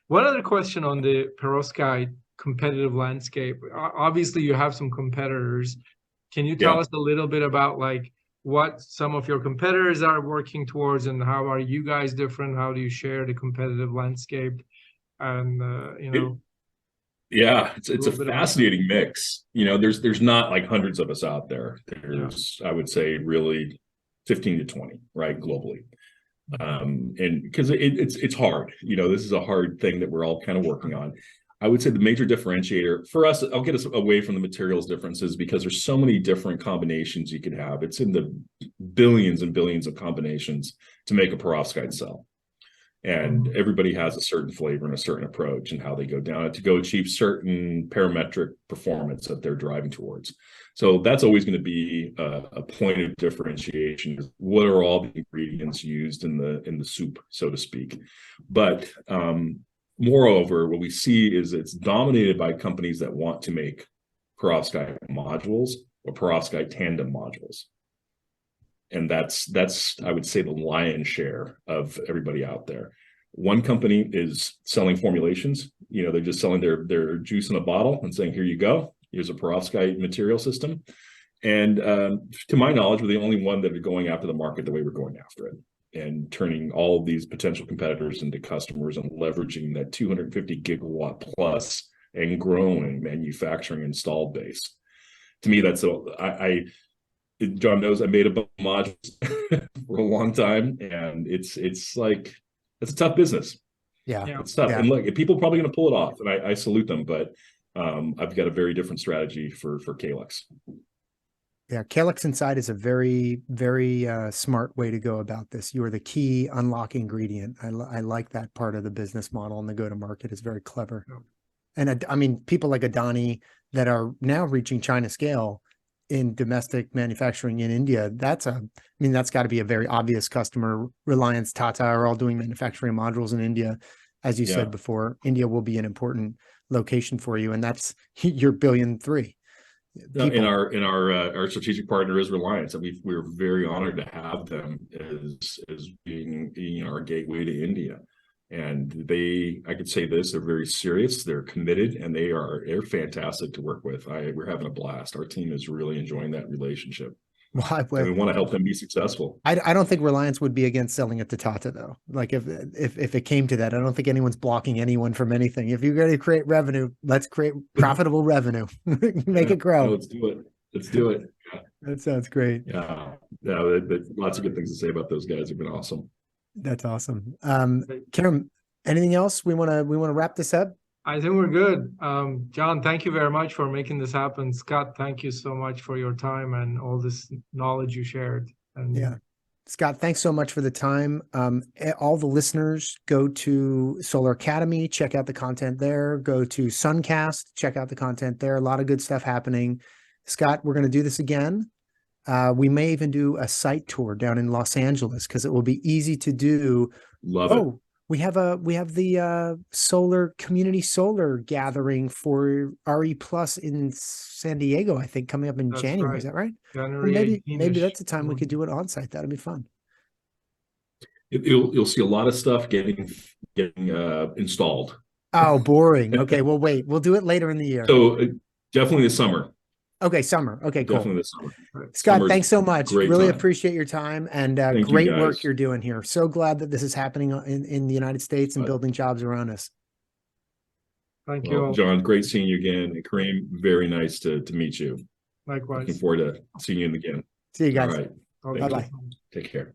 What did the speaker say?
One other question on the perovskite competitive landscape. Obviously, you have some competitors. Can you tell Yeah. us a little bit about like what some of your competitors are working towards, and how are you guys different? How do you share the competitive landscape? And It, yeah, a it's a little bit about that. fascinating mix. There's not like hundreds of us out there. Yeah. There's, I would say, really 15 to 20, right, globally. And because it's hard. This is a hard thing that we're all kind of working on. I would say the major differentiator for us, I'll get us away from the materials differences because there's so many different combinations you could have. It's in the billions and billions of combinations to make a perovskite cell. And everybody has a certain flavor and a certain approach and how they go down it to go achieve certain parametric performance that they're driving towards. So that's always going to be a point of differentiation. What are all the ingredients used in the soup, so to speak? But moreover, what we see is it's dominated by companies that want to make perovskite modules or perovskite tandem modules. And that's I would say the lion's share of everybody out there. One company is selling formulations. They're just selling their juice in a bottle and saying, here you go, here's a perovskite material system. And to my knowledge, we're the only one that are going after the market the way we're going after it, and turning all of these potential competitors into customers and leveraging that 250 gigawatt plus and growing manufacturing installed base. To me, that's John knows I made a bunch of modules for a long time, and it's like it's a tough business. Yeah, it's tough. Yeah. And look, people are probably going to pull it off, and I salute them. But I've got a very different strategy for Caelux. Yeah, Caelux Inside is a very, very smart way to go about this. You are the key unlock ingredient. I like that part of the business model, and the go-to-market is very clever. And I mean, people like Adani that are now reaching China scale in domestic manufacturing in India, that's got to be a very obvious customer. Reliance, Tata are all doing manufacturing modules in India. As you said before, India will be an important location for you, and that's your $1.3 billion. In our strategic partner is Reliance, and we're very honored to have them as being our gateway to India. And I could say this, they're very serious, they're committed, and they're fantastic to work with. We're having a blast. Our team is really enjoying that relationship. Well, we want to help them be successful. I don't think Reliance would be against selling it to Tata, though. Like if it came to that, I don't think anyone's blocking anyone from anything. If you're going to create revenue, let's create profitable revenue. Make it grow. Let's do it. Let's do it. Yeah. That sounds great. Yeah. Lots of good things to say about those guys. They've been awesome. That's awesome. Karen, anything else we want to wrap this up? I think we're good. John, thank you very much for making this happen. Scott, thank you so much for your time and all this knowledge you shared. And yeah, Scott, thanks so much for the time. All the listeners, go to Solar Academy, check out the content there. Go to Suncast, check out the content there. A lot of good stuff happening. Scott, we're going to do this again. We may even do a site tour down in Los Angeles because it will be easy to do. Love it. We have the community solar gathering for RE Plus in San Diego, I think, coming up in January. Right. Is that right? January. Maybe that's the time we could do it on site. That'd be fun. You'll see a lot of stuff getting installed. Oh, boring. Okay, well, wait. We'll do it later in the year. So definitely the summer. Okay, summer. Okay, cool. Definitely this summer. Scott, thanks so much. Really time. Appreciate your time, and great work you're doing here. So glad that this is happening in the United States and building jobs around us. Thank you. John, great seeing you again. And Kareem, very nice to meet you. Likewise. Looking forward to seeing you again. See you guys. All right. Bye-bye. Take care.